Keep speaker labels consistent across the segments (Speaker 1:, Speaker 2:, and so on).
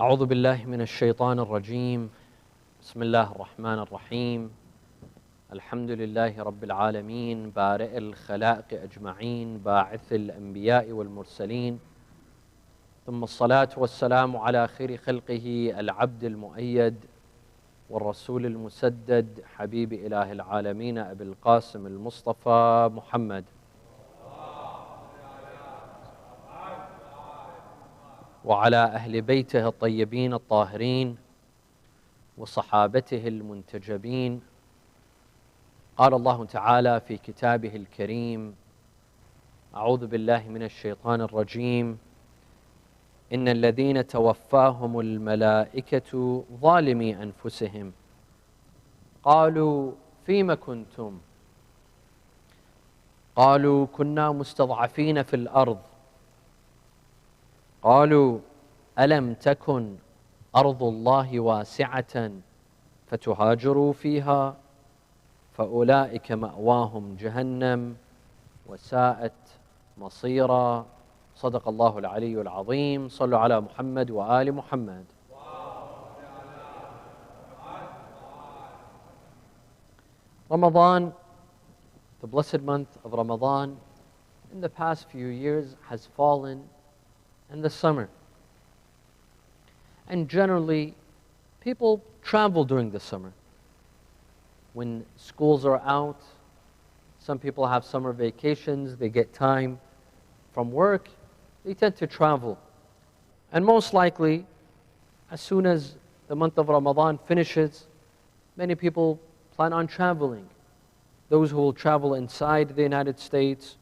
Speaker 1: أعوذ بالله من الشيطان الرجيم. بسم الله الرحمن الرحيم. الحمد لله رب العالمين بارئ الخلائق أجمعين باعث الأنبياء والمرسلين، ثم الصلاة والسلام على خير خلقه العبد المؤيد والرسول المسدد حبيب إله العالمين أبي القاسم المصطفى محمد وعلى أهل بيته الطيبين الطاهرين وصحابته المنتجبين. قال الله تعالى في كتابه الكريم: أعوذ بالله من الشيطان الرجيم: إن الذين توفاهم الملائكة ظالمي أنفسهم قالوا فيم كنتم؟ قالوا كنا مستضعفين في الأرض. قالوا ألم تكن أرض الله واسعة فتهاجروا فيها فأولئك مأواهم جهنم وساءت مصيرا. صدق الله العلي العظيم. صلوا على محمد وآل محمد. Ramadan, the blessed month of Ramadan, in the past few years has fallen in the summer. And generally, people travel during the summer. When schools are out, some people have summer vacations, they get time from work, they tend to travel. And most likely, as soon as the month of Ramadan finishes, many people plan on traveling. Those who will travel inside the United States,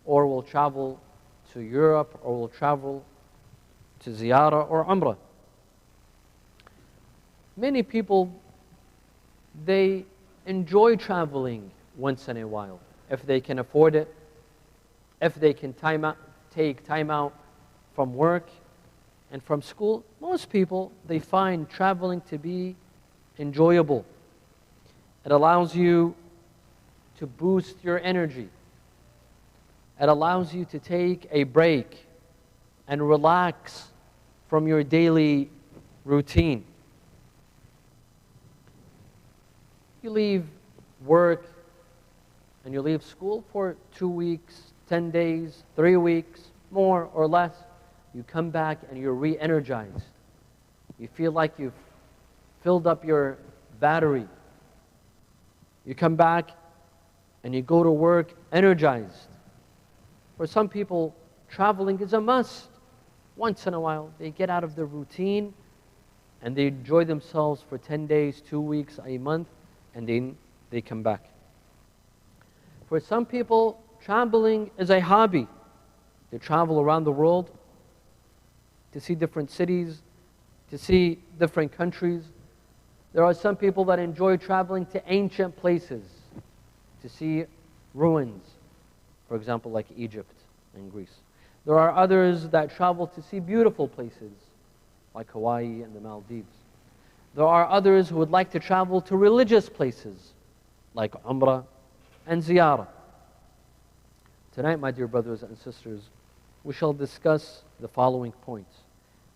Speaker 1: or will travel to Europe, or will travel to ziyarah or umrah. Many people, they enjoy traveling once in a while, if they can afford it, if they can take time out from work and from school. Most people, they find traveling to be enjoyable. It allows you to boost your energy. It allows you to take a break and relax from your daily routine. You leave work and you leave school for 2 weeks, 10 days, 3 weeks, more or less. You come back and you're re-energized. You feel like you've filled up your battery. You come back and you go to work energized. For some people, traveling is a must. Once in a while, they get out of their routine and they enjoy themselves for 10 days, 2 weeks, a month, and then they come back. For some people, traveling is a hobby. They travel around the world to see different cities, to see different countries. There are some people that enjoy traveling to ancient places, to see ruins, for example, like Egypt and Greece. There are others that travel to see beautiful places, like Hawaii and the Maldives. There are others who would like to travel to religious places, like Umrah and Ziyarah. Tonight, my dear brothers and sisters, we shall discuss the following points.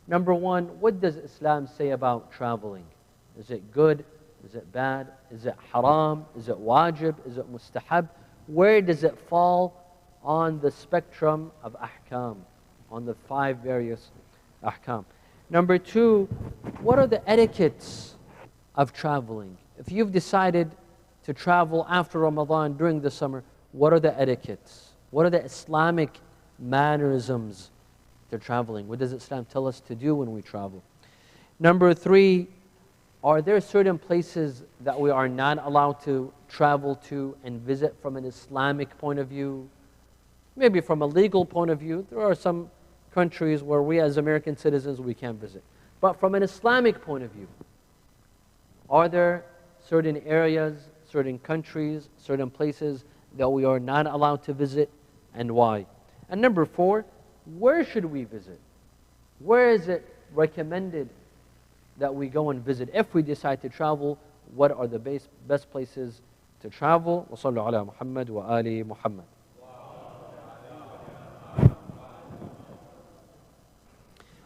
Speaker 1: Number one, what does Islam say about traveling? Is it good? Is it bad? Is it haram? Is it wajib? Is it mustahab? Where does it fall on the spectrum of ahkam, on the 5 various ahkam? Number two, what are the etiquettes of traveling? If you've decided to travel after Ramadan during the summer, what are the etiquettes? What are the Islamic mannerisms to traveling? What does Islam tell us to do when we travel? Number three, are there certain places that we are not allowed to travel to and visit from an Islamic point of view? Maybe from a legal point of view, there are some countries where we as American citizens, we can't visit. But from an Islamic point of view, are there certain areas, certain countries, certain places that we are not allowed to visit, and why? And number four, where should we visit? Where is it recommended that we go and visit? If we decide to travel, what are the best places to travel? Wa sallu ala Muhammad wa ali Muhammad.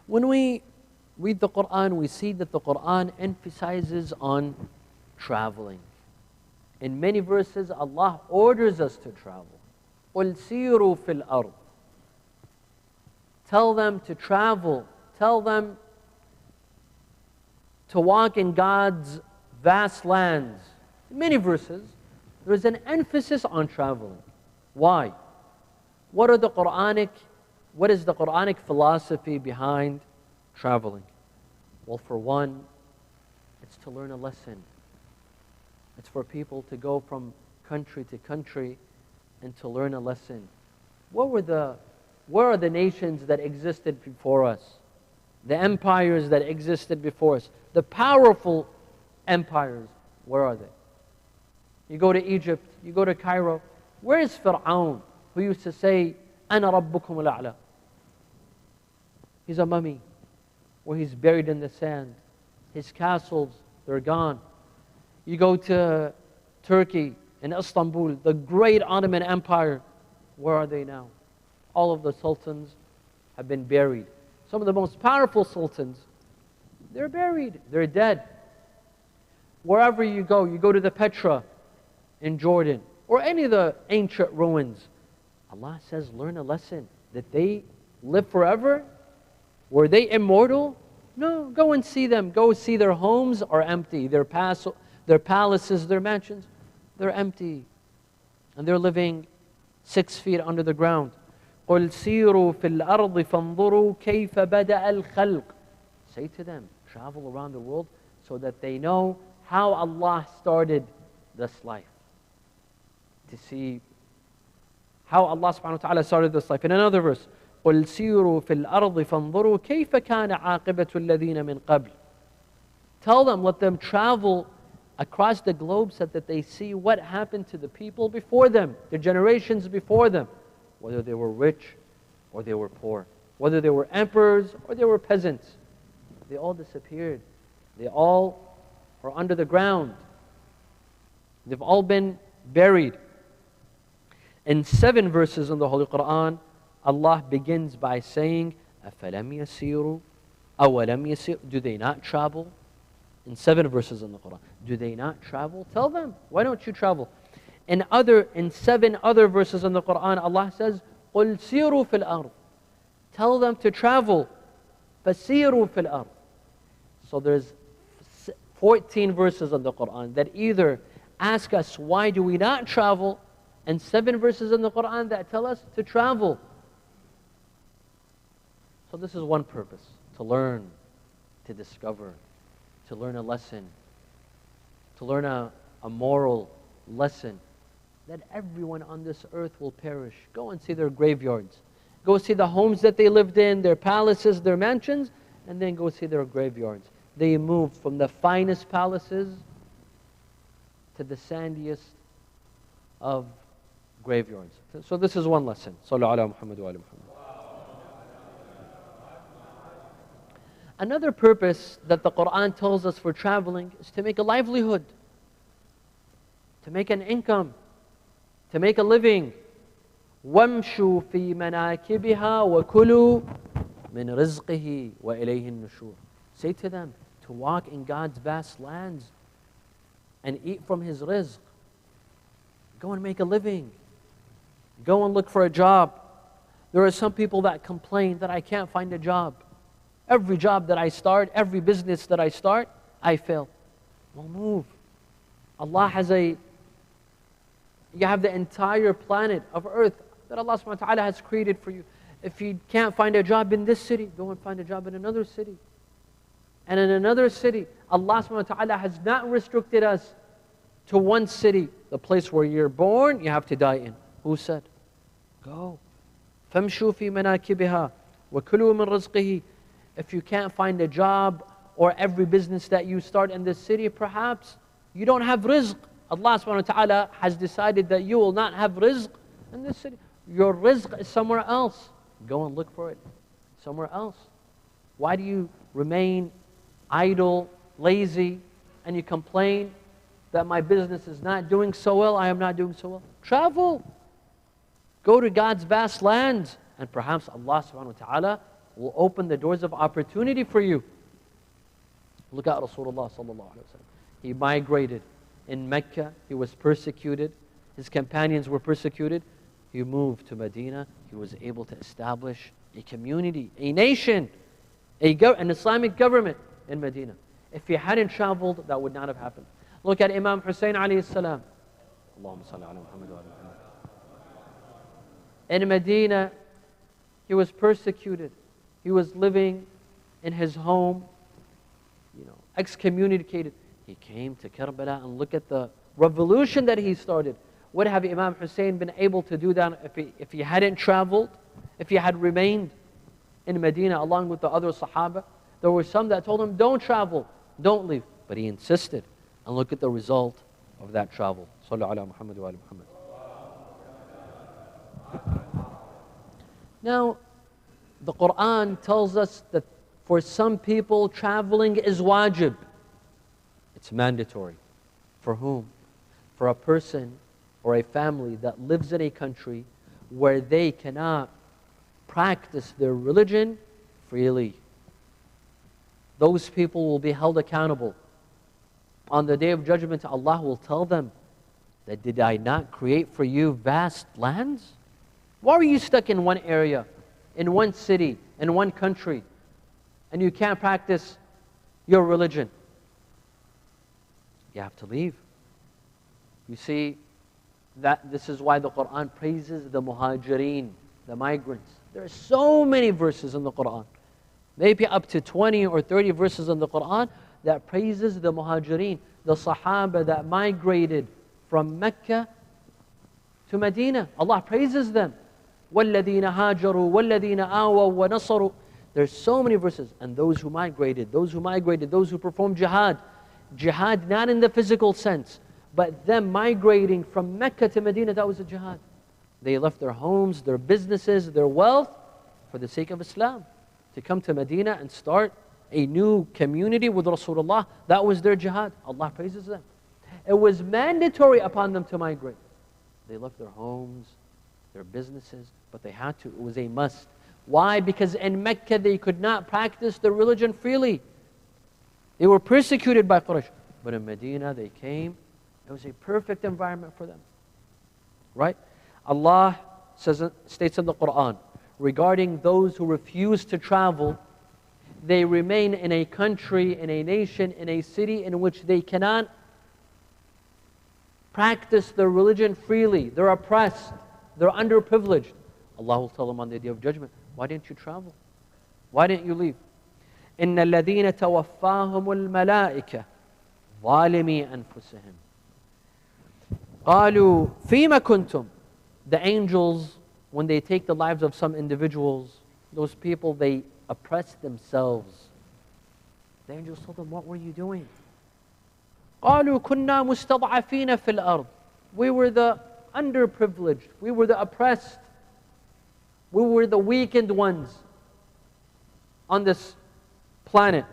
Speaker 1: When we read the Quran, we see that the Quran emphasizes on traveling. In many verses, Allah orders us to travel. قُلْ سِيرُوا فِي الْأَرْضِ. Tell them to travel. Tell them to walk in God's vast lands. In many verses, there is an emphasis on traveling. Why? What is the Quranic philosophy behind traveling? Well, for one, it's to learn a lesson. It's for people to go from country to country and to learn a lesson. Where are the nations that existed before us? The empires that existed before us? The powerful empires, where are they? You go to Egypt, you go to Cairo. Where is Fir'aun, who used to say, أَنَا رَبُّكُمُ الْأَعْلَى? He's a mummy, where he's buried in the sand. His castles, they're gone. You go to Turkey, in Istanbul, the great Ottoman Empire. Where are they now? All of the sultans have been buried. Some of the most powerful sultans, they're buried, they're dead. Wherever you go to the Petra in Jordan, or any of the ancient ruins, Allah says, learn a lesson. That they live forever? Were they immortal? No, go and see them. Go see their homes are empty. Their palaces, their mansions, they're empty. And they're living 6 feet under the ground. قُلْ سِيرُوا فِي الْأَرْضِ فَانظُرُوا كَيْفَ بَدَأَ الْخَلْقِ. Say to them, travel around the world so that they know how Allah started this life. To see how Allah subhanahu wa ta'ala started this life. In another verse, قُلْ سِيرُوا فِي الْأَرْضِ فَانظُرُوا كَيْفَ كَانَ عَاقِبَةُ الَّذِينَ مِنْ قَبْلِ. Tell them, let them travel across the globe so that they see what happened to the people before them, the generations before them, whether they were rich or they were poor, whether they were emperors or they were peasants. They all disappeared. They all are under the ground. They've all been buried. In 7 verses in the Holy Quran, Allah begins by saying, أَفَلَمْ يَسِيرُوا أَوَلَمْ يَسِيرُوا. Do they not travel? In 7 verses in the Quran. Do they not travel? Tell them, why don't you travel? In 7 other verses in the Quran, Allah says, قُلْ سِيرُوا فِي الْأَرْضِ. Tell them to travel. فَسِيرُوا فِي الْأَرْضِ. So there's 14 verses in the Quran that either ask us, why do we not travel? And 7 verses in the Quran that tell us to travel. So this is one purpose, to learn, to discover, to learn a lesson, to learn a moral lesson, that everyone on this earth will perish. Go and see their graveyards. Go see the homes that they lived in, their palaces, their mansions, and then go see their graveyards. They moved from the finest palaces to the sandiest of graveyards. So this is one lesson. Sallu ala Muhammad wa ala Muhammad. Another purpose that the Quran tells us for traveling is to make a livelihood, to make an income, to make a living. وَامْشُوا فِي مَنَاكِبِهَا وَكُلُوا مِنْ رِزْقِهِ وَإِلَيْهِ النُّشُورِ. Say to them, to walk in God's vast lands and eat from His rizq. Go and make a living. Go and look for a job. There are some people that complain that I can't find a job. Every job that I start, every business that I start, I fail. Well, move. Allah has you have the entire planet of earth that Allah subhanahu wa ta'ala has created for you. If you can't find a job in this city, go and find a job in another city. And in another city, Allah subhanahu wa ta'ala has not restricted us to one city. The place where you're born, you have to die in. Who said? Go. فَامْشُوا فِي مَنَاكِبِهَا وَكُلُوا مِنْ رِزْقِهِ. If you can't find a job or every business that you start in this city, perhaps you don't have rizq. Allah subhanahu wa ta'ala has decided that you will not have rizq in this city. Your rizq is somewhere else. Go and look for it somewhere else. Why do you remain idle, lazy, and you complain that my business is not doing so well, I am not doing so well? Travel. Go to God's vast lands, and perhaps Allah subhanahu wa ta'ala will open the doors of opportunity for you. Look at Rasulullah sallallahu alaihi wasallam. He migrated in Mecca. He was persecuted. His companions were persecuted. He moved to Medina. He was able to establish a community, a nation, an Islamic government in Medina. If he hadn't traveled, that would not have happened. Look at Imam Hussein alayhi salam. Allahumma salli ala Muhammad wa ala Muhammad. In Medina, he was persecuted. He was living in his home, excommunicated. He came to Karbala, and look at the revolution that he started. Would have Imam Hussein been able to do that if he hadn't traveled, if he had remained in Medina along with the other Sahaba? There were some that told him, don't travel, don't leave. But he insisted. And look at the result of that travel. Sallu ala Muhammad wa ala Muhammad. Now, the Quran tells us that for some people, traveling is wajib. It's mandatory. For whom? For a person or a family that lives in a country where they cannot practice their religion freely. Those people will be held accountable. On the Day of Judgment, Allah will tell them that, did I not create for you vast lands? Why are you stuck in one area, in one city, in one country, and you can't practice your religion? You have to leave. You see, that this is why the Quran praises the muhajireen, the migrants. There are so many verses in the Quran, maybe up to 20 or 30 verses in the Quran that praises the muhajireen, the Sahaba that migrated from Mecca to Medina. Allah praises them. وَالَّذِينَ هَاجَرُوا وَالَّذِينَ آوَوا وَنَصَرُوا. There's so many verses. And those who migrated, those who performed jihad. Jihad not in the physical sense, but them migrating from Mecca to Medina, that was a jihad. They left their homes, their businesses, their wealth for the sake of Islam. To come to Medina and start a new community with Rasulullah, that was their jihad. Allah praises them. It was mandatory upon them to migrate. They left their homes, their businesses, but they had to. It was a must. Why? Because in Mecca they could not practice their religion freely. They were persecuted by Quraysh. But in Medina they came. It was a perfect environment for them. Right? Allah states in the Quran, regarding those who refuse to travel, they remain in a country, in a nation, in a city in which they cannot practice their religion freely. They're oppressed. They're underprivileged. Allah will tell them on the Day of Judgment, why didn't you travel? Why didn't you leave? إِنَّ الَّذِينَ تَوَفَّاهُمُ الْمَلَائِكَةُ ظَالِمِي أَنفُسِهِمْ قَالُوا فِيمَ كُنْتُمْ. The angels, when they take the lives of some individuals, those people, they oppress themselves. The angels told them, what were you doing? قَالُوا كُنَّا مُسْتَضْعَفِينَ فِي الْأَرْضِ. We were the underprivileged. We were the oppressed. We were the weakened ones on this planet.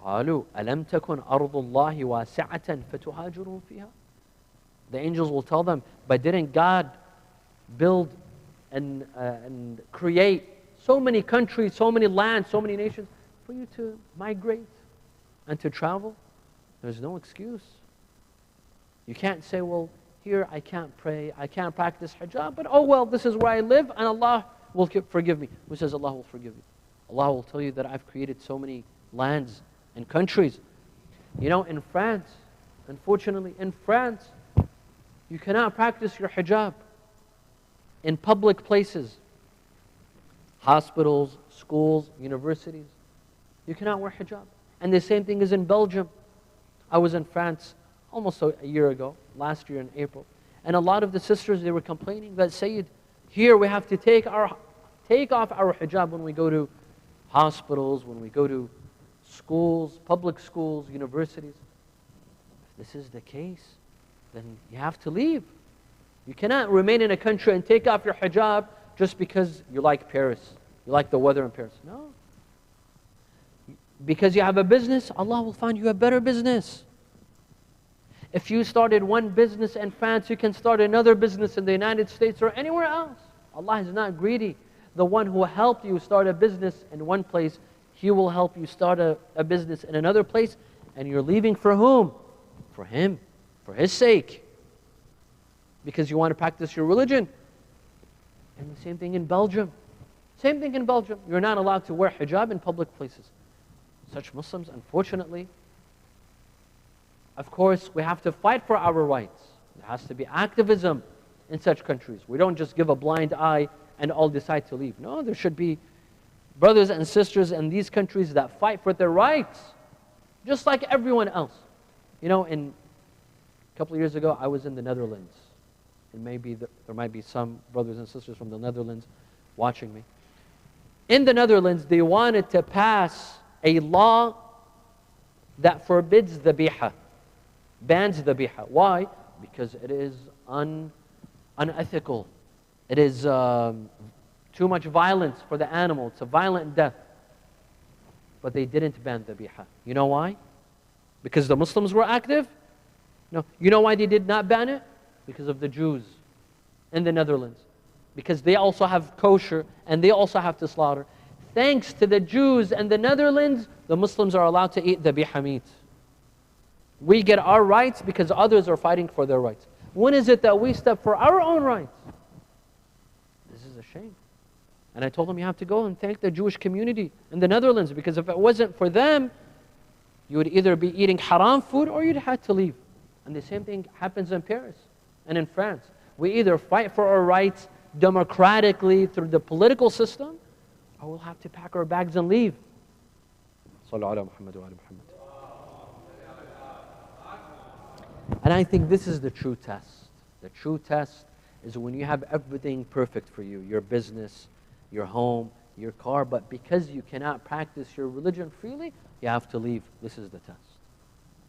Speaker 1: قَالُوا أَلَمْ تَكُنْ أَرْضُ اللَّهِ وَاسِعَةً فَتُهَاجِرُوا فِيهَا. The angels will tell them, but didn't God build and create so many countries, so many lands, so many nations for you to migrate and to travel? There's no excuse. You can't say, well, here I can't pray, I can't practice hijab, but oh well, this is where I live and Allah will forgive me. Who says Allah will forgive you? Allah will tell you that I've created so many lands and countries. You know, in France, unfortunately, in France, you cannot practice your hijab in public places, hospitals, schools, universities. You cannot wear hijab. And the same thing is in Belgium. I was in France almost a year ago, last year in April, and a lot of the sisters, they were complaining that, Sayyid, here we have to take off our hijab when we go to hospitals, when we go to schools, public schools, universities. If this is the case, then you have to leave. You cannot remain in a country and take off your hijab just because you like Paris, you like the weather in Paris. No. Because you have a business, Allah will find you a better business. If you started one business in France, you can start another business in the United States or anywhere else. Allah is not greedy. The one who helped you start a business in one place, He will help you start a business in another place, and you're leaving for whom? For him, for his sake. Because you want to practice your religion. And the same thing in Belgium. Same thing in Belgium. You're not allowed to wear hijab in public places. Such Muslims, unfortunately, of course, we have to fight for our rights. There has to be activism in such countries. We don't just give a blind eye and all decide to leave. No, there should be brothers and sisters in these countries that fight for their rights, just like everyone else. You know, a couple of years ago, I was in the Netherlands. And maybe there might be some brothers and sisters from the Netherlands watching me. In the Netherlands, they wanted to pass a law that forbids the dhabiha, bans the dhabiha. Why? Because it is unethical. It is too much violence for the animal. It's a violent death. But they didn't ban the dhabiha. You know why? Because the Muslims were active? No. You know why they did not ban it? Because of the Jews in the Netherlands. Because they also have kosher and they also have to slaughter. Thanks to the Jews and the Netherlands, the Muslims are allowed to eat the dhabiha meat. We get our rights because others are fighting for their rights. When is it that we step for our own rights? This is a shame. And I told them, you have to go and thank the Jewish community in the Netherlands, because if it wasn't for them, you would either be eating haram food or you'd have to leave. And the same thing happens in Paris and in France. We either fight for our rights democratically through the political system, or we'll have to pack our bags and leave. Sallu ala Muhammad wa ala Muhammad. And I think this is the true test. The true test is when you have everything perfect for you, your business, your home, your car, but because you cannot practice your religion freely, you have to leave. This is the test.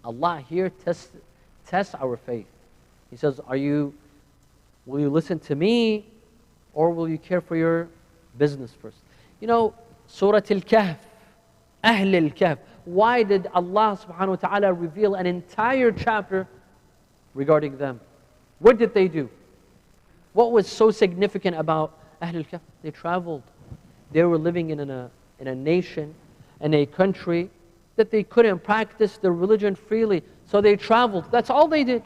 Speaker 1: Allah here tests our faith. He says, will you listen to me, or will you care for your business first? You know, Surah Al-Kahf, Ahlul-bayt. Why did Allah subhanahu wa ta'ala reveal an entire chapter regarding them? What did they do? What was so significant about Ahlul-bayt? They traveled. They were living in a nation, in a country that they couldn't practice their religion freely. So they traveled. That's all they did.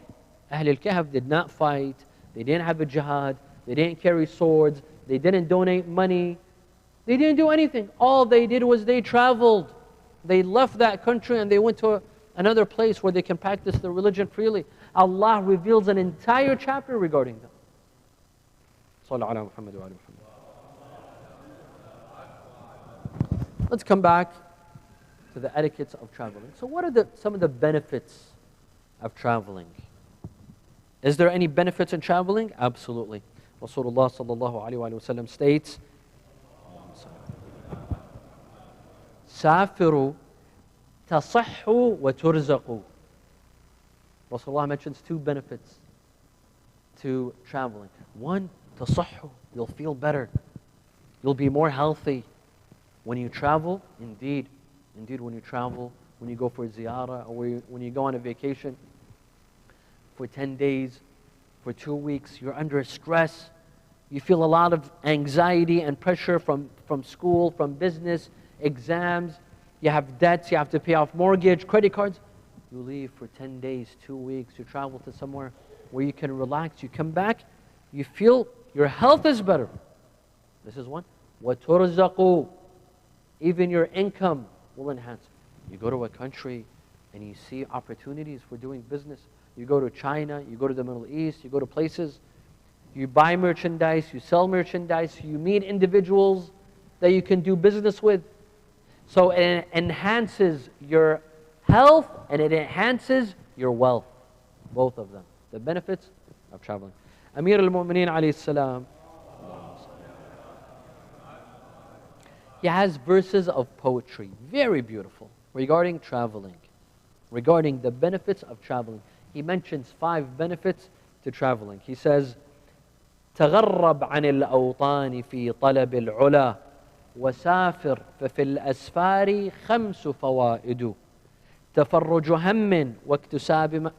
Speaker 1: Ahlul-bayt did not fight. They didn't have a jihad. They didn't carry swords. They didn't donate money. They didn't do anything. All they did was they traveled. They left that country and they went to another place where they can practice their religion freely. Allah reveals an entire chapter regarding them. Sallallahu ala Muhammad wa ala Muhammad. Let's come back to the etiquettes of traveling. So what are some of the benefits of traveling? Is there any benefits in traveling? Absolutely. Rasulullah sallallahu alayhi wa sallam states, Safiru tasahhu wa turzaqu. Rasulullah mentions two benefits to traveling. One, tasahhu, you'll feel better. You'll be more healthy. When you travel, indeed when you travel, when you go for a ziyarah, or when you go on a vacation for 10 days, for 2 weeks, you're under stress. You feel a lot of anxiety and pressure from school, from business, exams. You have debts, you have to pay off mortgage, credit cards. You leave for 10 days, 2 weeks, you travel to somewhere where you can relax. You come back, you feel your health is better. This is one. وَتُرْزَقُوا. Even your income will enhance. You go to a country and you see opportunities for doing business. You go to China, you go to the Middle East, you go to places, you buy merchandise, you sell merchandise, you meet individuals that you can do business with. So it enhances your health and it enhances your wealth. Both of them. The benefits of traveling. Amir al-Mu'mineen alayhi salam, he has verses of poetry, very beautiful, regarding traveling, regarding the benefits of traveling. He mentions 5 benefits to traveling. He says, تغرب عن الأوطان في طلب العلا وسافر ففي الأسفار 5 فوائد تفرج هم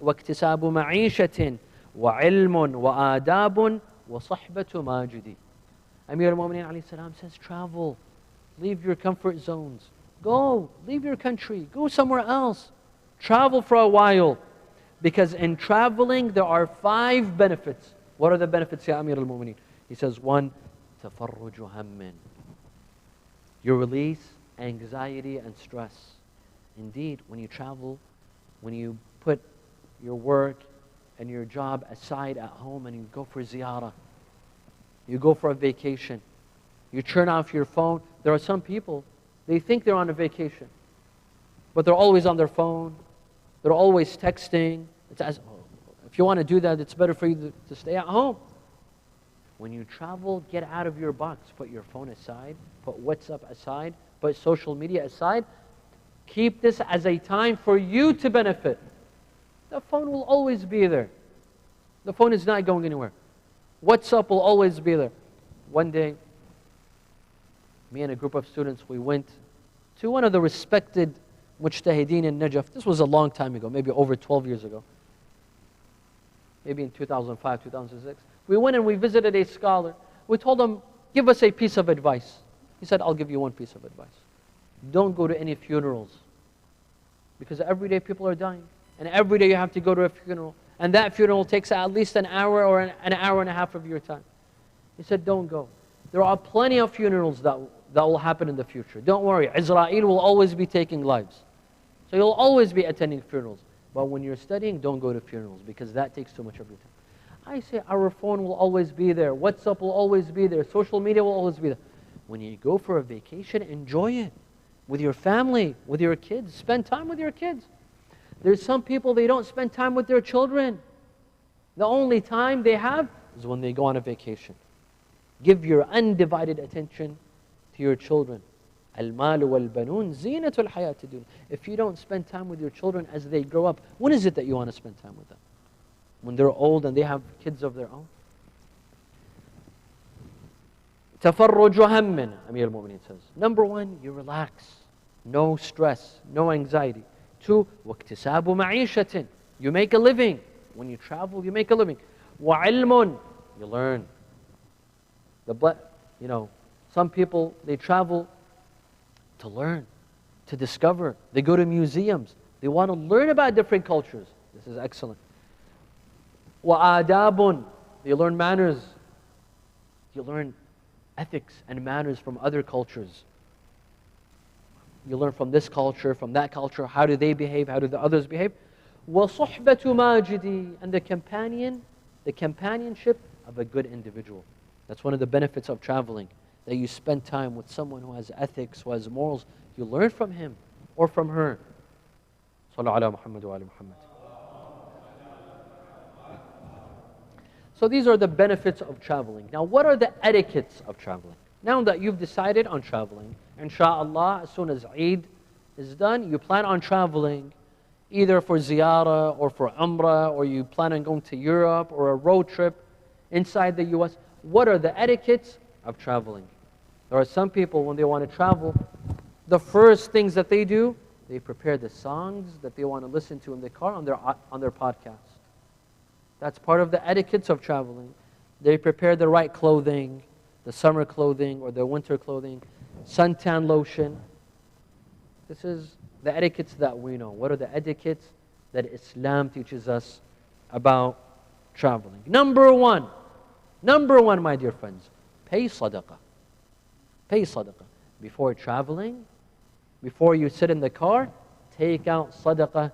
Speaker 1: واكتساب معيشة وعلم وآداب وصحبة ماجد. Amir al-Mu'mineen alayhi salam says, travel, leave your comfort zones, Go, leave your country, go somewhere else. Travel for a while. Because in traveling, there are 5 benefits. What are the benefits, Ya Amir al-Mu'mineen? He says, 1, tafarruju hammin. You release anxiety and stress. Indeed, when you travel, when you put your work and your job aside at home and you go for ziyarah, you go for a vacation, you turn off your phone. There are some people, they think they're on a vacation, but they're always on their phone. They're always texting. If you want to do that, it's better for you to stay at home. When you travel, get out of your box. Put your phone aside. Put WhatsApp aside. Put social media aside. Keep this as a time for you to benefit. The phone will always be there. The phone is not going anywhere. WhatsApp will always be there. One day, me and a group of students, we went to one of the respected mujtahideen in Najaf. This was a long time ago, maybe over 12 years ago. Maybe in 2005, 2006. We went and we visited a scholar. We told him, give us a piece of advice. He said, I'll give you one piece of advice. Don't go to any funerals. Because every day people are dying. And every day you have to go to a funeral. And that funeral takes at least an hour or an hour and a half of your time. He said, don't go. There are plenty of funerals that will happen in the future. Don't worry, Israel will always be taking lives. So you'll always be attending funerals. But when you're studying, don't go to funerals because that takes too much of your time. I say our phone will always be there. WhatsApp will always be there. Social media will always be there. When you go for a vacation, enjoy it. With your family, with your kids. Spend time with your kids. There's some people, they don't spend time with their children. The only time they have is when they go on a vacation. Give your undivided attention to your children. Al-malu wal-banun zinatul hayati dunya. If you don't spend time with your children as they grow up, when is it that you want to spend time with them? When they're old and they have kids of their own? Tafarruju hammin, Amir al-Mu'mineen says. Number 1, you relax. No stress, no anxiety. 2, وَاكْتِسَابُ مَعِيشَةٍ. You make a living. When you travel, you make a living. وَعِلْمٌ. You learn. Some people, they travel to learn, to discover. They go to museums. They want to learn about different cultures. This is excellent. وَآدَابٌ. They learn manners. You learn ethics and manners from other cultures. You learn from this culture, from that culture. How do they behave? How do the others behave? وَصُحْبَةُ مَاجِدِي. And the companionship of a good individual. That's one of the benefits of traveling. That you spend time with someone who has ethics, who has morals. You learn from him or from her. Sallu ala Muhammad wa ala Muhammad. So these are the benefits of traveling. Now what are the etiquettes of traveling? Now that you've decided on traveling, inshallah, as soon as Eid is done, you plan on traveling either for ziyarah or for umrah, or you plan on going to Europe or a road trip inside the U.S. What are the etiquettes of traveling? There are some people, when they want to travel, the first things that they do, they prepare the songs that they want to listen to in the car on their podcast. That's part of the etiquettes of traveling. They prepare the right clothing, the summer clothing or the winter clothing, suntan lotion. This is the etiquettes that we know. What are the etiquettes that Islam teaches us about traveling? Number one, my dear friends, pay sadaqah. Pay sadaqah. Before traveling, before you sit in the car, take out sadaqah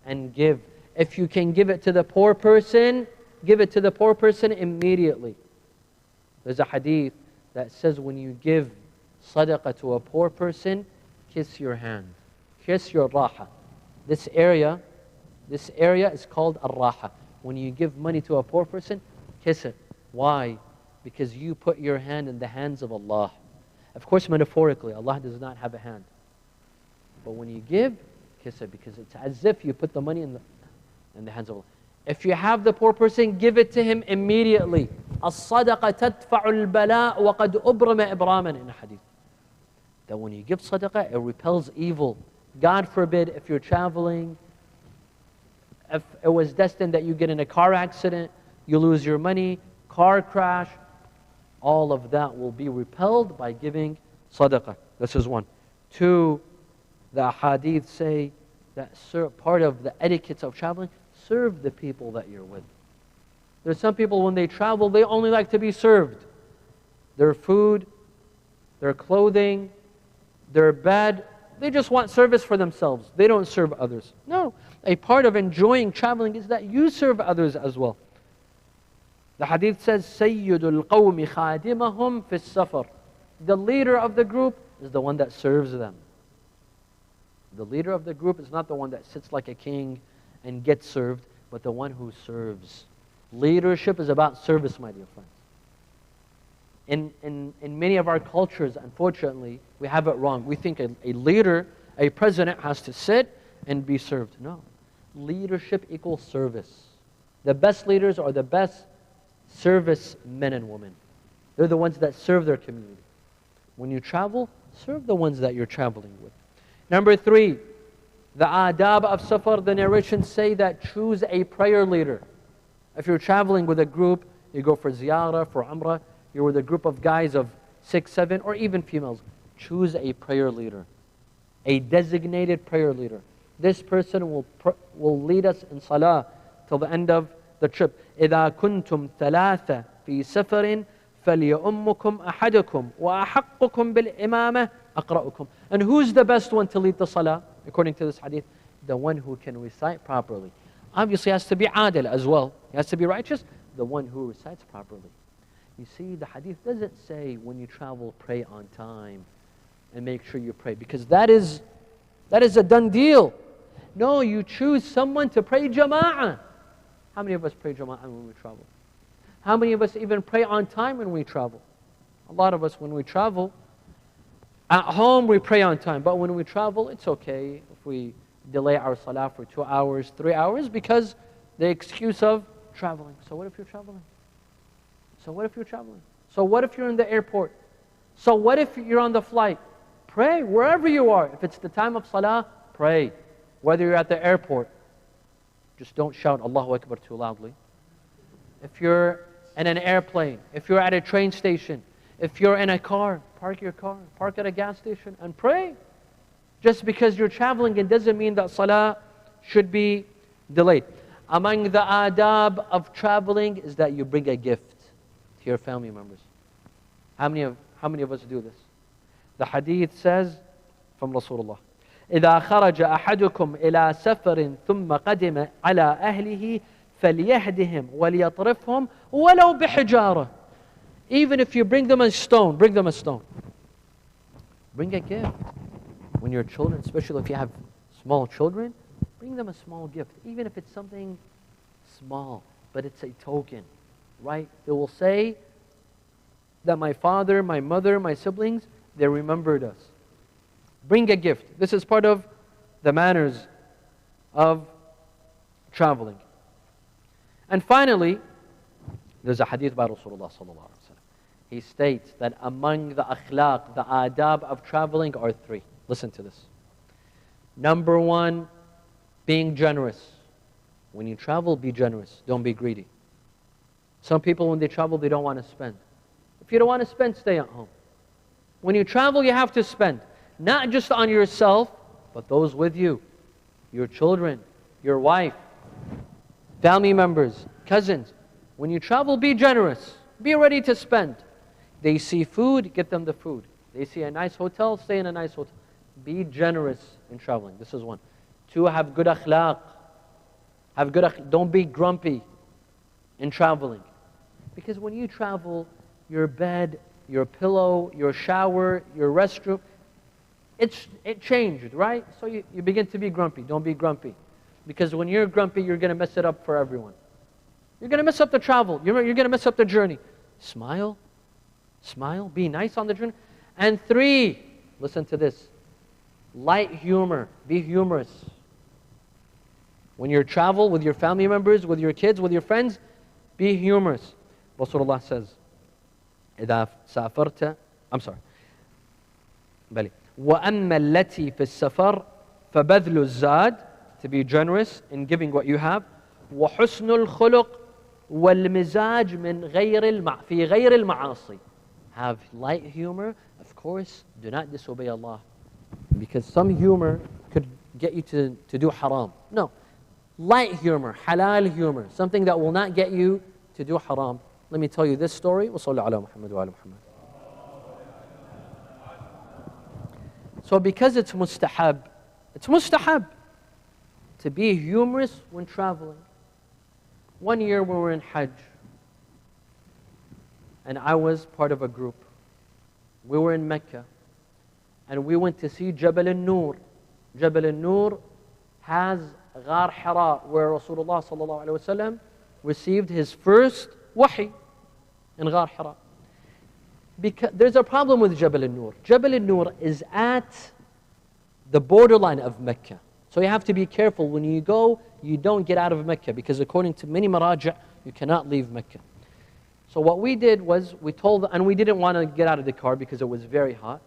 Speaker 1: and give. If you can give it to the poor person, give it to the poor person immediately. There's a hadith that says when you give sadaqah to a poor person, kiss your hand. Kiss your raha. This area is called al-raha. When you give money to a poor person, kiss it. Why? Because you put your hand in the hands of Allah. Of course, metaphorically, Allah does not have a hand. But when you give, kiss it, because it's as if you put the money in the hands of Allah. If you have the poor person, give it to him immediately. الصَّدَقَ تَدْفَعُ الْبَلَاءَ وَقَدْ أُبْرَمَ إِبْرَامًا in a hadith. That when you give sadaqah, it repels evil. God forbid, if you're traveling, if it was destined that you get in a car accident, you lose your money, car crash, all of that will be repelled by giving sadaqah. This is one. 2, The hadith say that part of the etiquettes of traveling, serve the people that you're with. There's some people when they travel, they only like to be served. Their food, their clothing, their bed, they just want service for themselves. They don't serve others. No, a part of enjoying traveling is that you serve others as well. The hadith says, سَيِّدُ الْقَوْمِ خَادِمَهُمْ فِي السَّفَرِ. The leader of the group is the one that serves them. The leader of the group is not the one that sits like a king and gets served, but the one who serves. Leadership is about service, my dear friends. In many of our cultures, unfortunately, we have it wrong. We think a leader, a president has to sit and be served. No. Leadership equals service. The best leaders are the best service men and women. They're the ones that serve their community. When you travel, serve the ones that you're traveling with. Number 3, the adab of safar, the narrations say that choose a prayer leader. If you're traveling with a group, you go for ziyarah, for umrah, you're with a group of guys of 6, 7, or even females. Choose a prayer leader, a designated prayer leader. This person will lead us in salah till the end of the trip. إِذَا كُنْتُمْ ثَلَاثَ فِي سَفَرٍ فَلْيَؤُمُّكُمْ أَحَدُكُمْ وَأَحَقُّكُمْ بِالْإِمَامَةِ أَقْرَأُكُمْ. And who's the best one to lead the salah, according to this hadith? The one who can recite properly. Obviously, he has to be adil as well. He has to be righteous. The one who recites properly. You see, the hadith doesn't say when you travel, pray on time and make sure you pray, because that is a done deal. No, you choose someone to pray jama'ah. How many of us pray jama'ah when we travel? How many of us even pray on time when we travel? A lot of us, when we travel, at home we pray on time, but when we travel, it's okay if we delay our salah for 2 hours, 3 hours, because the excuse of traveling. So what if you're traveling? So what if you're traveling? So what if you're in the airport? So what if you're on the flight? Pray wherever you are. If it's the time of salah, pray. Whether you're at the airport, just don't shout Allahu Akbar too loudly. If you're in an airplane, if you're at a train station, if you're in a car, park your car, park at a gas station and pray. Just because you're traveling, it doesn't mean that salah should be delayed. Among the adab of traveling is that you bring a gift to your family members. How many of us do this? The hadith says from Rasulullah, إِذَا خَرَجَ أَحَدُكُمْ إِلَى سَفَرٍ ثُمَّ قَدِمَ عَلَىٰ أَهْلِهِ فَلْيَهْدِهِمْ وَلْيَطْرِفْهُمْ وَلَوْ بِحِجَارَةٍ. Even if you bring them a stone, bring them a stone. Bring a gift. When your children, especially if you have small children, bring them a small gift. Even if it's something small, but it's a token, right? They will say that my father, my mother, my siblings, they remembered us. Bring a gift. This is part of the manners of traveling. And finally, there's a hadith by Rasulullah sallallahu alaihi wasallam. He states that among the akhlaq, the adab of traveling are 3. Listen to this. Number 1, being generous. When you travel, be generous. Don't be greedy. Some people, when they travel, they don't want to spend. If you don't want to spend, stay at home. When you travel, you have to spend. Not just on yourself, but those with you. Your children, your wife, family members, cousins. When you travel, be generous. Be ready to spend. They see food, get them the food. They see a nice hotel, stay in a nice hotel. Be generous in traveling. This is 1. 2, have good akhlaq. Don't be grumpy in traveling. Because when you travel, your bed, your pillow, your shower, your restroom, it changed, right? So you begin to be grumpy. Don't be grumpy. Because when you're grumpy, you're going to mess it up for everyone. You're going to mess up the travel. You're going to mess up the journey. Smile. Smile. Be nice on the journey. And 3, listen to this. Light humor. Be humorous. When you travel with your family members, with your kids, with your friends, be humorous. Rasulullah says, إِذَا سَافَرْتَ بلي. وَأَمَّا الَّتِي فِي السَّفَرِ فَبَذْلُ الزَّادِ. To be generous in giving what you have. وَحُسْنُ الْخُلُقِ وَالْمِزَاجِ مِنْ فِي غَيْرِ الْمَعَاصِي. Have light humor. Of course, do not disobey Allah because some humor could get you to do haram. No, light humor, halal humor, something that will not get you to do haram. Let me tell you this story. وصلوا على محمد وعلى محمد. So because it's mustahab to be humorous when traveling. One year we were in Hajj, and I was part of a group. We were in Mecca, and we went to see Jabal al-Nur. Jabal al-Nur has Ghar Hira, where Rasulullah sallallahu alaihi wasallam received his first wahi in Ghar Hira. Because there's a problem with Jabal al-Nur. Jabal al-Nur is at the borderline of Mecca. So you have to be careful when you go, you don't get out of Mecca, because according to many maraja', you cannot leave Mecca. So what we did was, we told, and we didn't want to get out of the car because it was very hot.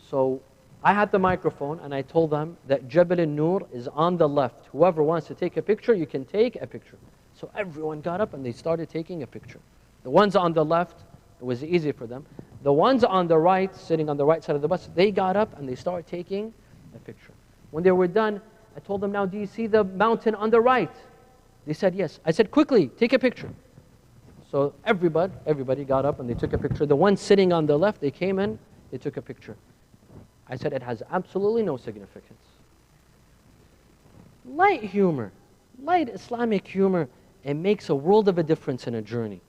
Speaker 1: So I had the microphone and I told them that Jabal al-Nur is on the left. Whoever wants to take a picture, you can take a picture. So everyone got up and they started taking a picture. The ones on the left, it was easy for them. The ones on the right, sitting on the right side of the bus, they got up and they started taking a picture. When they were done, I told them, now do you see the mountain on the right? They said yes. I said, quickly, take a picture. So everybody got up and they took a picture. The ones sitting on the left, they came in, they took a picture. I said, it has absolutely no significance. Light humor, light Islamic humor, it makes a world of a difference in a journey.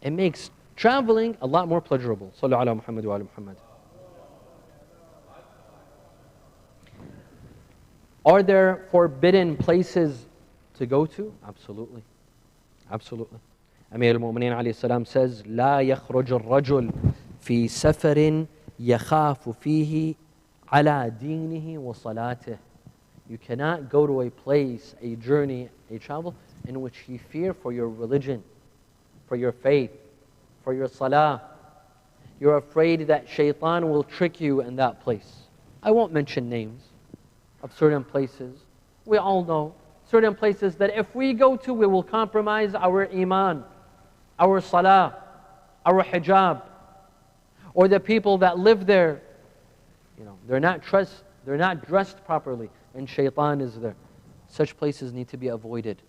Speaker 1: It makes traveling a lot more pleasurable. Sallu ala Muhammad wa ala Muhammad. Are there forbidden places to go to? Absolutely. Absolutely. Amir al-Mu'mineen alayhi salam says, لا يخرج الرجل في سفر يخاف فيه على دينه وصلاته. You cannot go to a place, a journey, a travel, in which you fear for your religion, for your faith, for your salah. You're afraid that shaitan will trick you in that place. I won't mention names of certain places. We all know certain places that if we go to, we will compromise our iman, our salah, our hijab. Or the people that live there, they're not dressed properly, and shaitan is there. Such places need to be avoided.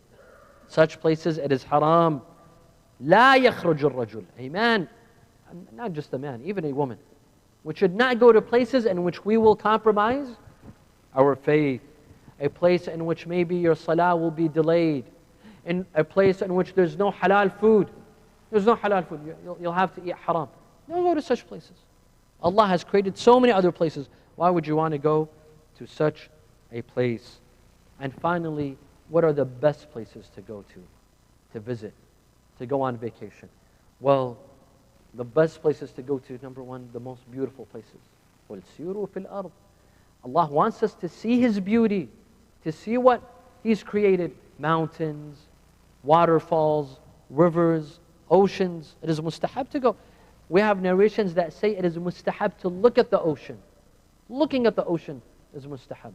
Speaker 1: Such places, it is haram. لا يخرج الرجل. A man, not just a man, even a woman. We should not go to places in which we will compromise our faith. A place in which maybe your salah will be delayed. In a place in which there's no halal food. There's no halal food. You'll have to eat haram. Don't go to such places. Allah has created so many other places. Why would you want to go to such a place? And finally, what are the best places to go to visit, to go on vacation? Well, the best places to go to, number one, the most beautiful places. وَالْسِيرُوا فِي الْأَرْضِ. Allah wants us to see His beauty, to see what He's created. Mountains, waterfalls, rivers, oceans. It is mustahab to go. We have narrations that say it is mustahab to look at the ocean. Looking at the ocean is mustahab.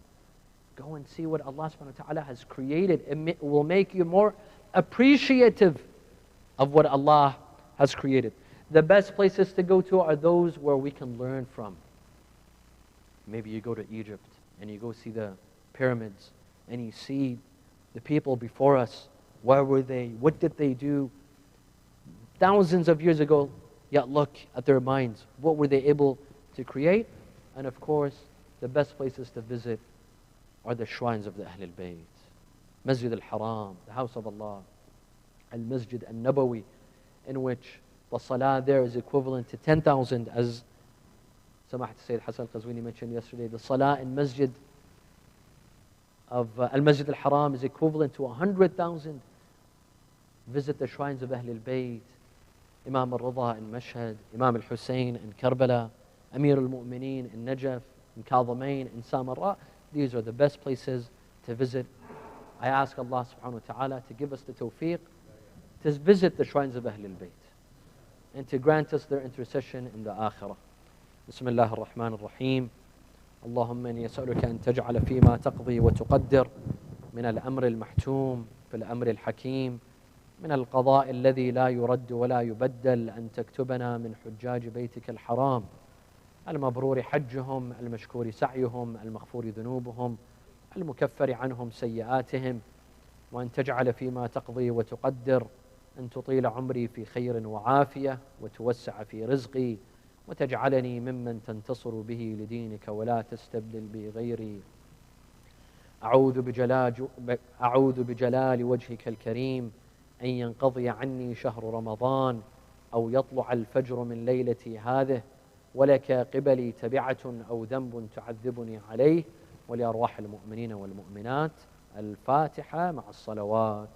Speaker 1: Go and see what Allah subhanahu wa ta'ala has created. It will make you more appreciative of what Allah has created. The best places to go to are those where we can learn from. Maybe you go to Egypt and you go see the pyramids and you see the people before us. Where were they? What did they do? Thousands of years ago, yet look at their minds. What were they able to create? And of course, the best places to visit are the shrines of the Ahlul-bayt. Masjid-Al-Haram, the house of Allah. Al-Masjid Al-Nabawi, in which the salah there is equivalent to 10,000, as Samahat Sayyid Hossein Qazwini mentioned yesterday. The salah in Masjid of Al-Masjid Al-Haram is equivalent to 100,000. Visit the shrines of Ahlul-bayt. Imam al-Rida in Mashhad, Imam al-Hussein in Karbala, Amir al-Mu'mineen in Najaf, in Qadhimain, in Samarra. These are the best places to visit. I ask Allah subhanahu wa ta'ala to give us the tawfiq to visit the shrines of Ahlul-bayt and to grant us their intercession in the akhirah. بسم الله الرحمن الرحيم. اللهم إني أسألك أن تجعل فيما تقضي وتقدر من الأمر المحتوم في الأمر الحكيم من القضاء الذي لا يرد ولا يبدل أن تكتبنا من حجاج بيتك الحرام المبرور حجهم، المشكور سعيهم، المغفور ذنوبهم، المكفر عنهم سيئاتهم، وأن تجعل فيما تقضي وتقدر أن تطيل عمري في خير وعافية وتوسع في رزقي وتجعلني ممن تنتصر به لدينك ولا تستبدل بي غيري. أعوذ بجلال وجهك الكريم أن ينقضي عني شهر رمضان أو يطلع الفجر من ليلتي هذه ولك قبلي تبعة أو ذنب تعذبني عليه، ولأرواح المؤمنين والمؤمنات. الفاتحة مع الصلوات.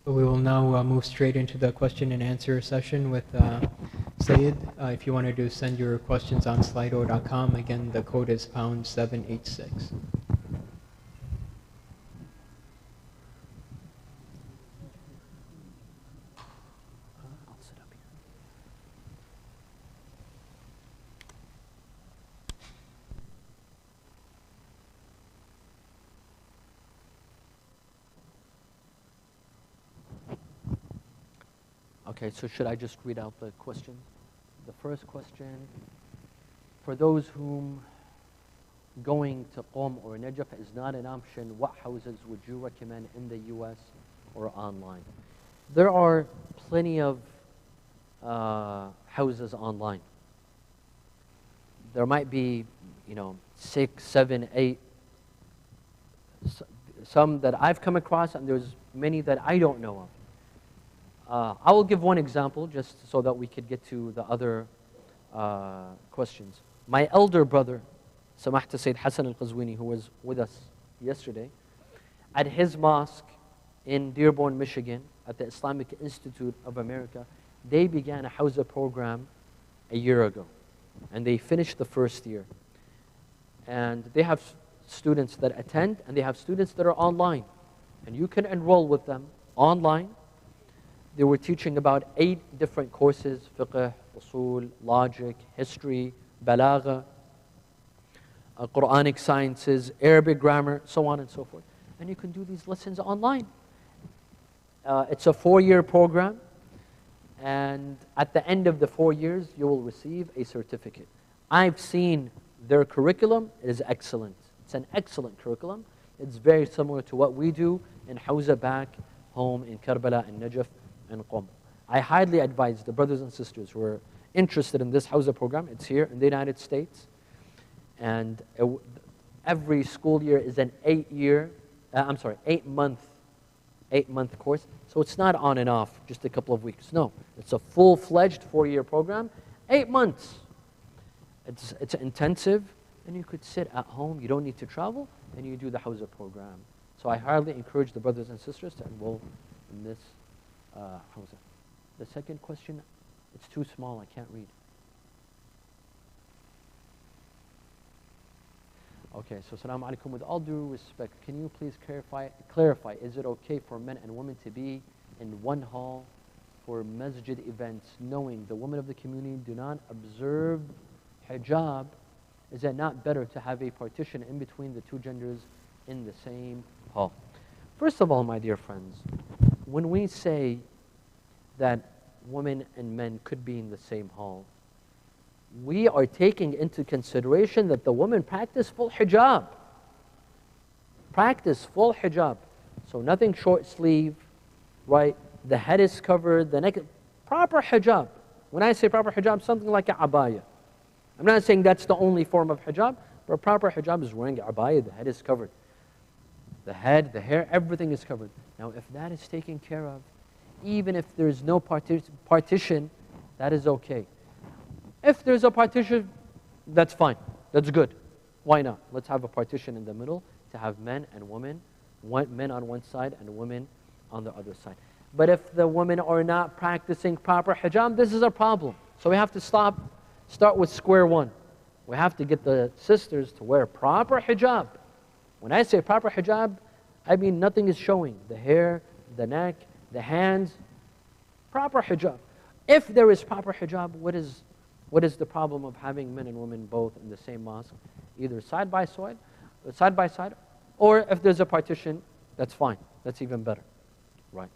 Speaker 2: We will now move straight into the question and answer session with Sayyid. If you want to send your questions on slido.com, again, the code is #786.
Speaker 1: Okay, so should I just read out the question? The first question, for those whom going to Qom or Najaf is not an option, what houses would you recommend in the U.S. or online? There are plenty of houses online. There might be, 6, 7, 8, some that I've come across, and there's many that I don't know of. I will give one example just so that we could get to the other questions. My elder brother, Samahta Sayyid Hossein Qazwini, who was with us yesterday, at his mosque in Dearborn, Michigan, at the Islamic Institute of America, they began a Hawza program a year ago, and they finished the first year. And they have students that attend, and they have students that are online, and you can enroll with them online. They were teaching about 8 different courses: fiqh, usul, logic, history, balagha, Quranic sciences, Arabic grammar, so on and so forth. And you can do these lessons online. It's a 4-year program, and at the end of the 4 years, you will receive a certificate. I've seen their curriculum. It is excellent. It's an excellent curriculum. It's very similar to what we do in Hawza back home in Karbala and Najaf and Qom. I highly advise the brothers and sisters who are interested in this Hawza program. It's here in the United States, and every school year is an 8-month course. So it's not on and off, just a couple of weeks. No, it's a full-fledged 4-year program, 8 months. It's intensive, and you could sit at home. You don't need to travel, and you do the Hawza program. So I highly encourage the brothers and sisters to enroll in this Hawza. The second question, it's too small, I can't read. Okay, so Assalamu alaikum. With all due respect, can you please clarify, is it okay for men and women to be in one hall for masjid events, knowing the women of the community do not observe hijab? Is it not better to have a partition in between the two genders in the same hall? First of all, my dear friends, when we say that women and men could be in the same hall, we are taking into consideration that the women practice full hijab. Practice full hijab. So nothing short sleeve, right? The head is covered, the neck, proper hijab. When I say proper hijab, something like a abaya. I'm not saying that's the only form of hijab, but a proper hijab is wearing a abaya, the head is covered. The head, the hair, everything is covered. Now, if that is taken care of, even if there's no partition, that is okay. If there's a partition, that's fine. That's good. Why not? Let's have a partition in the middle to have men and women, men on one side and women on the other side. But if the women are not practicing proper hijab, this is a problem. So we have to start with square one. We have to get the sisters to wear proper hijab. When I say proper hijab, I mean nothing is showing. The hair, the neck, the hands. Proper hijab. If there is proper hijab, what is the problem of having men and women both in the same mosque? Either side by side, or if there's a partition, that's fine. That's even better, right?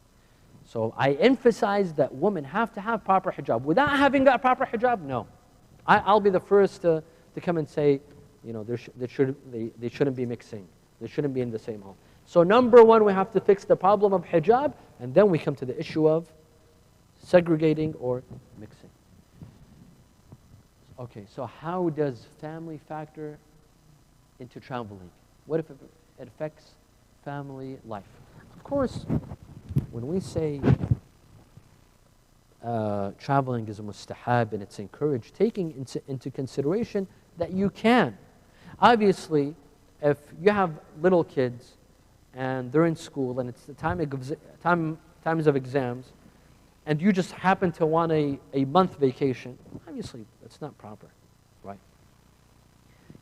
Speaker 1: So I emphasize that women have to have proper hijab. Without having that proper hijab, no. I'll be the first to come and say, you know, they shouldn't be mixing. They shouldn't be in the same home. So number one, we have to fix the problem of hijab, and then we come to the issue of segregating or mixing. Okay, so how does family factor into traveling? What if it affects family life? Of course, when we say traveling is a mustahab and it's encouraged, taking into consideration that you can. Obviously, if you have little kids and they're in school and it's the times of exams, and you just happen to want a month vacation, obviously that's not proper, right?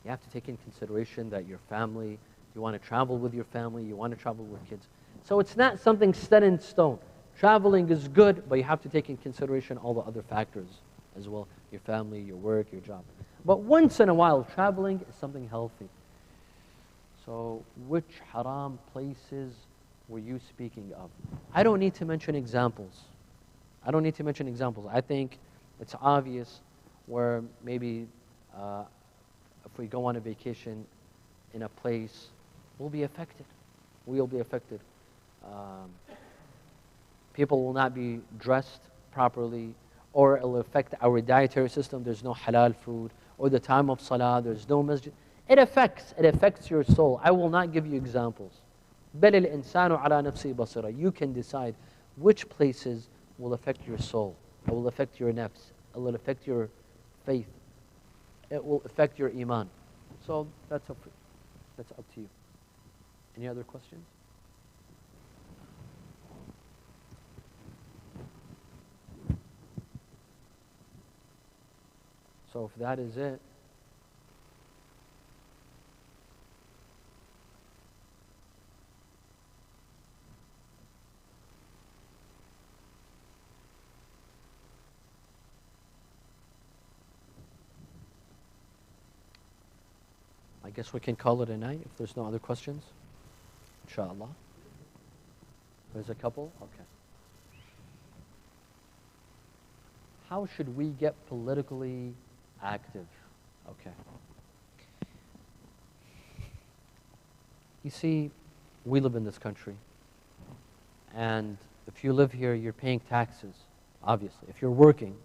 Speaker 1: You have to take in consideration that your family, you want to travel with your family, you want to travel with kids. So it's not something set in stone. Traveling is good, but you have to take in consideration all the other factors as well. Your family, your work, your job. But once in a while, traveling is something healthy. So which haram places were you speaking of? I don't need to mention examples. I think it's obvious where maybe if we go on a vacation in a place, we'll be affected. People will not be dressed properly, or it'll affect our dietary system. There's no halal food, or the time of salah, there's no masjid. It affects your soul. I will not give you examples. بَلِ الْإِنسَانُ عَلَى نَفْسِهِ بَصِيرًا. You can decide which places will affect your soul. It will affect your nafs. It will affect your faith. It will affect your iman. So that's up to you. Any other questions? So if that is it, I guess we can call it a night if there's no other questions. Inshallah. There's a couple? Okay. How should we get politically active? Okay. You see, we live in this country. And if you live here, you're paying taxes, obviously. If you're working,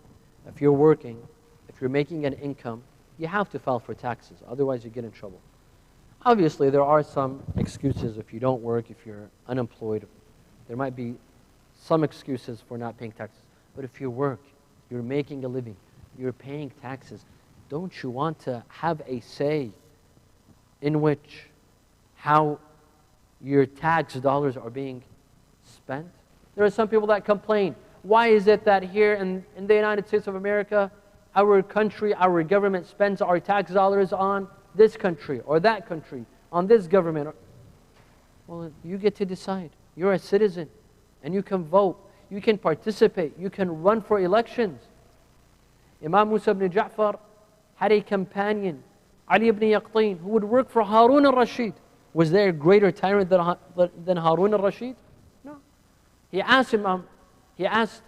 Speaker 1: if you're making an income, you have to file for taxes, otherwise you get in trouble. Obviously, there are some excuses if you don't work, if you're unemployed. There might be some excuses for not paying taxes. But if you work, you're making a living, you're paying taxes, don't you want to have a say in which how your tax dollars are being spent? There are some people that complain, why is it that here in the United States of America, our country, our government spends our tax dollars on this country or that country, on this government? Well, you get to decide. You're a citizen and you can vote. You can participate. You can run for elections. Imam Musa ibn Ja'far had a companion, Ali ibn Yaqteen, who would work for Harun al-Rashid. Was there a greater tyrant than Harun al-Rashid? No. He asked Imam Musa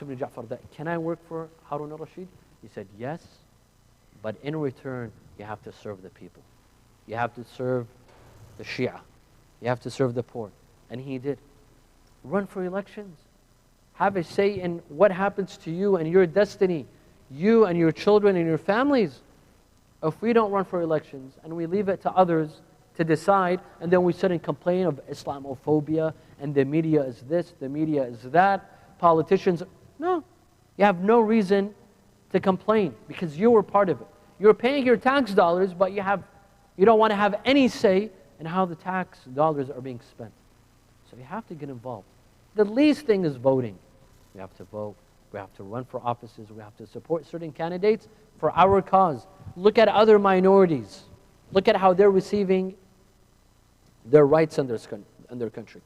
Speaker 1: ibn Ja'far that, can I work for Harun al-Rashid? He said, yes, but in return, you have to serve the people. You have to serve the Shia. You have to serve the poor. And he did. Run for elections. Have a say in what happens to you and your destiny, you and your children and your families. If we don't run for elections and we leave it to others to decide, and then we sit and complain of Islamophobia, and the media is this, the media is that, politicians, no. You have no reason to complain because you were part of it. You're paying your tax dollars, but you don't want to have any say in how the tax dollars are being spent. So you have to get involved. The least thing is voting. We have to vote. We have to run for offices. We have to support certain candidates for our cause. Look at other minorities. Look at how they're receiving their rights in their country.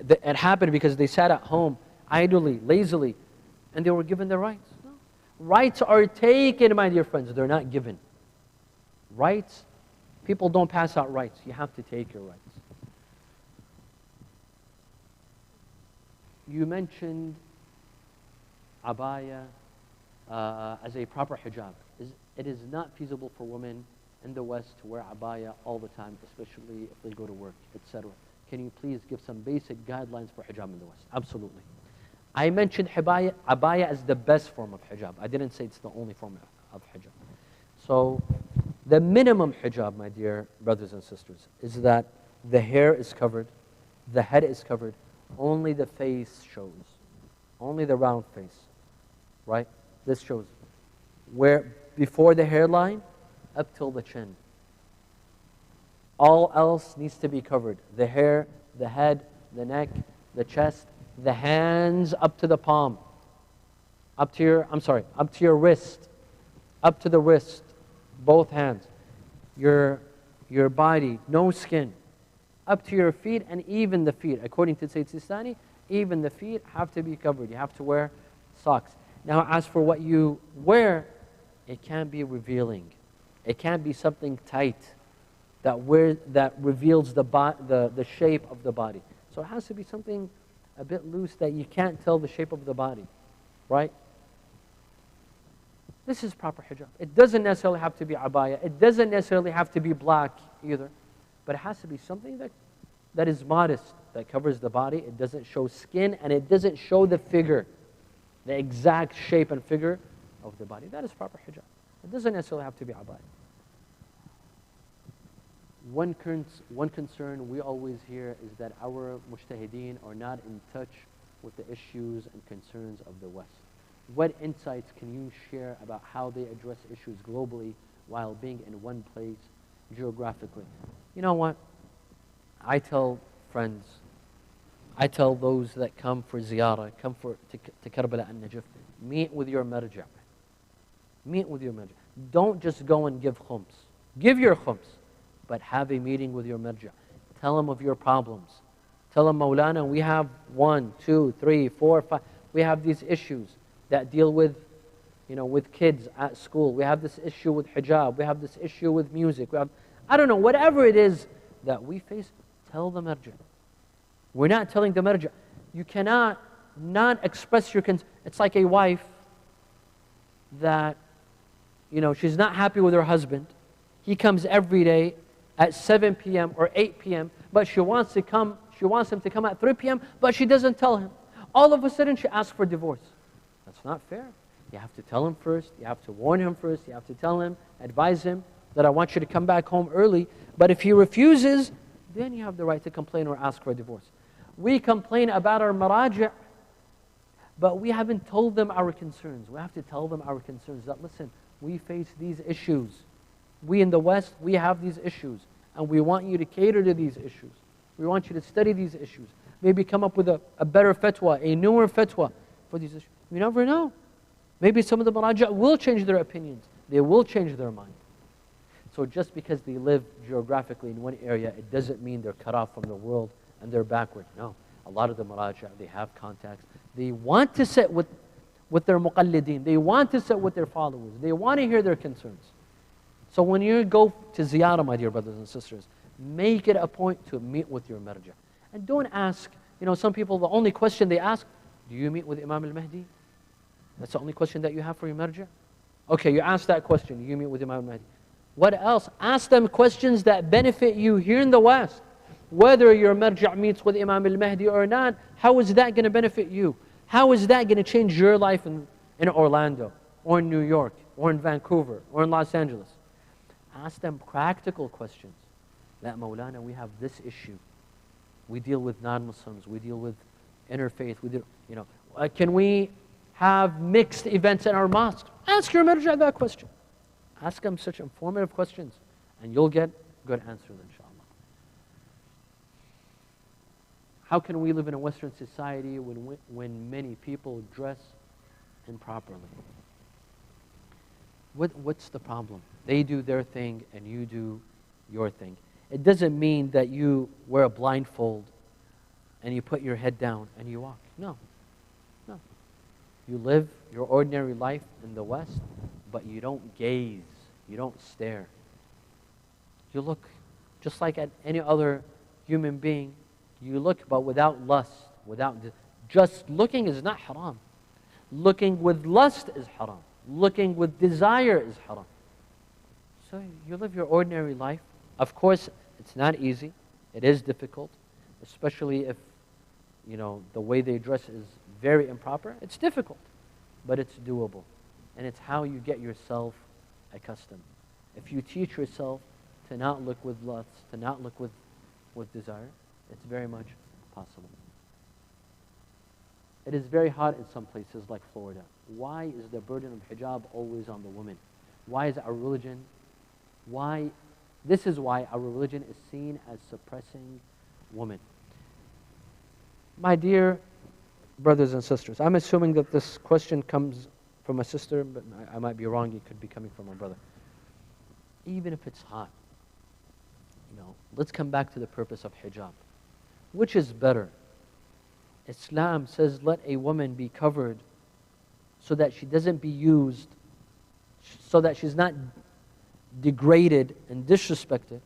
Speaker 1: It happened because they sat at home idly, lazily, and they were given their rights. No. Rights are taken, my dear friends. They're not given. Rights, people don't pass out rights. You have to take your rights. You mentioned abaya as a proper hijab. It is not feasible for women in the West to wear abaya all the time, especially if they go to work, etc. Can you please give some basic guidelines for hijab in the West? Absolutely. I mentioned abaya as the best form of hijab. I didn't say it's the only form of hijab. So the minimum hijab, my dear brothers and sisters, is that the hair is covered, the head is covered, only the face shows, only the round face, right? This shows where before the hairline up till the chin. All else needs to be covered. The hair, the head, the neck, the chest, the hands up to the palm, up to your wrist, up to the wrist, both hands. Your body, no skin, up to your feet, and even the feet. According to Sayyid Sistani, even the feet have to be covered. You have to wear socks. Now, as for what you wear, it can't be revealing. It can't be something tight that reveals the shape of the body. So it has to be something a bit loose that you can't tell the shape of the body, right? This is proper hijab. It doesn't necessarily have to be abaya. It doesn't necessarily have to be black either. But it has to be something that is modest, that covers the body. It doesn't show skin, and it doesn't show the figure, the exact shape and figure of the body. That is proper hijab. It doesn't necessarily have to be abaya. One concern we always hear is that our mujtahideen are not in touch with the issues and concerns of the West. What insights can you share about how they address issues globally while being in one place geographically? You know what? I tell friends, I tell those that come for ziyarah, come to Karbala and Najaf, meet with your marja'. Meet with your marja'. Don't just go and give khums. Give your khums, but have a meeting with your marja'. Tell them of your problems. Tell them, Maulana, we have 1, 2, 3, 4, 5. We have these issues that deal with, with kids at school. We have this issue with hijab. We have this issue with music. We have, I don't know, whatever it is that we face, tell the marja'. We're not telling the marja'. You cannot not express your concern. It's like a wife that, she's not happy with her husband. He comes every day at 7 p.m. or 8 p.m., but she wants him to come at 3 p.m., but she doesn't tell him. All of a sudden, she asks for divorce. That's not fair. You have to tell him first. You have to warn him first. You have to tell him, advise him that I want you to come back home early. But if he refuses, then you have the right to complain or ask for a divorce. We complain about our maraji', but we haven't told them our concerns. We have to tell them our concerns that, listen, we face these issues. We in the West, we have these issues, and we want you to cater to these issues. We want you to study these issues. Maybe come up with a better fatwa, a newer fatwa for these issues. You never know. Maybe some of the maraja' will change their opinions. They will change their mind. So just because they live geographically in one area, it doesn't mean they're cut off from the world and they're backward. No. A lot of the maraja', they have contacts. They want to sit with their muqallideen. They want to sit with their followers. They want to hear their concerns. So when you go to ziyarah, my dear brothers and sisters, make it a point to meet with your marja'. And don't ask, some people, the only question they ask, do you meet with Imam al-Mahdi? That's the only question that you have for your marja'? Okay, you ask that question, do you meet with Imam al-Mahdi? What else? Ask them questions that benefit you here in the West. Whether your marja' meets with Imam al-Mahdi or not, how is that going to benefit you? How is that going to change your life in Orlando, or in New York, or in Vancouver, or in Los Angeles? Ask them practical questions. That Maulana, we have this issue. We deal with non-Muslims. We deal with interfaith. Can we have mixed events in our mosques? Ask your marja' that question. Ask them such informative questions, and you'll get good answers, inshallah. How can we live in a Western society when many people dress improperly? What's the problem? They do their thing, and you do your thing. It doesn't mean that you wear a blindfold and you put your head down and you walk. No, no. You live your ordinary life in the West, but you don't gaze, you don't stare. You look just like at any other human being. You look, but without lust, just looking is not haram. Looking with lust is haram. Looking with desire is haram. So you live your ordinary life. Of course, it's not easy. It is difficult, especially if, the way they dress is very improper. It's difficult, but it's doable. And it's how you get yourself accustomed. If you teach yourself to not look with lust, to not look with desire, it's very much possible. It is very hot in some places like Florida. Why is the burden of hijab always on the woman? Why is our religion, this is why our religion is seen as suppressing women. My dear brothers and sisters, I'm assuming that this question comes from a sister, but I might be wrong. It could be coming from a brother. Even if it's hot, let's come back to the purpose of hijab. Which is better? Islam says let a woman be covered so that she doesn't be used, so that she's not degraded and disrespected,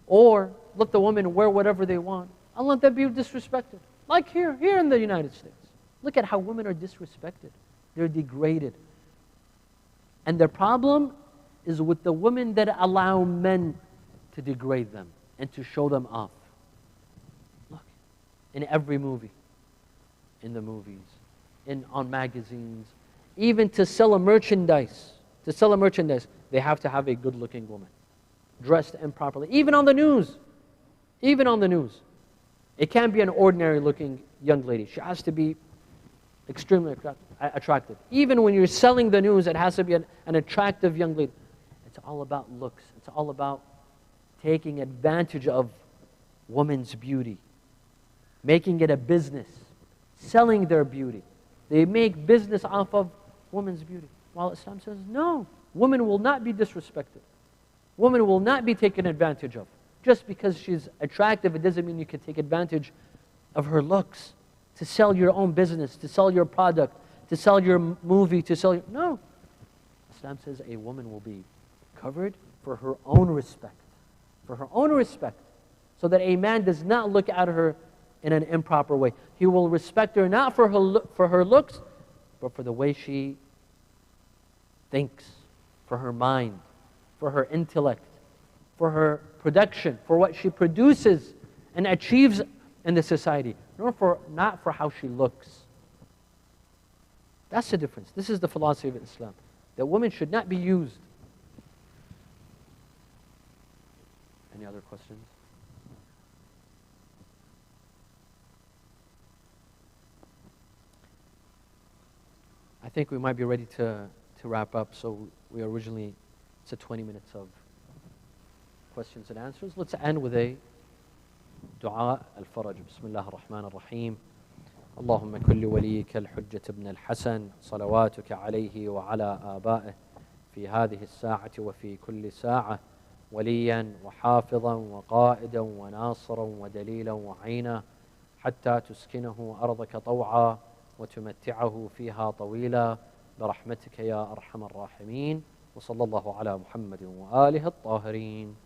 Speaker 1: or let the women wear whatever they want and let them be disrespected. Like here in the United States. Look at how women are disrespected. They're degraded. And the problem is with the women that allow men to degrade them and to show them off. Look, in every movie, in the movies, on magazines, even to sell a merchandise, they have to have a good-looking woman, dressed improperly. Even on the news. It can't be an ordinary-looking young lady. She has to be extremely attractive. Even when you're selling the news, it has to be an attractive young lady. It's all about looks. It's all about taking advantage of woman's beauty, making it a business, selling their beauty. They make business off of woman's beauty. While Islam says, no, woman will not be disrespected. Woman will not be taken advantage of. Just because she's attractive, it doesn't mean you can take advantage of her looks to sell your own business, to sell your product, to sell your movie, No. Islam says a woman will be covered for her own respect. For her own respect. So that a man does not look at her in an improper way. He will respect her not for her looks, but for the way she thinks, for her mind, for her intellect, for her production, for what she produces and achieves in the society, not for how she looks. That's the difference. This is the philosophy of Islam. That women should not be used. Any other questions? I think we might be ready to wrap up. So we originally said 20 minutes of questions and answers. Let's end with a dua al-faraj. Bismillah ar-Rahman ar-Rahim. اللهم كن لوليك الحجة ابن الحسن صلواتك عليه وعلى آبائه في هذه الساعة وفي كل ساعة وليا وحافظا وقائدا وناصرا ودليلا وعينا حتى تسكنه أرضك طوعا وتمتعه فيها طويلا برحمتك يا أرحم الراحمين وصلى الله على محمد وآله الطاهرين.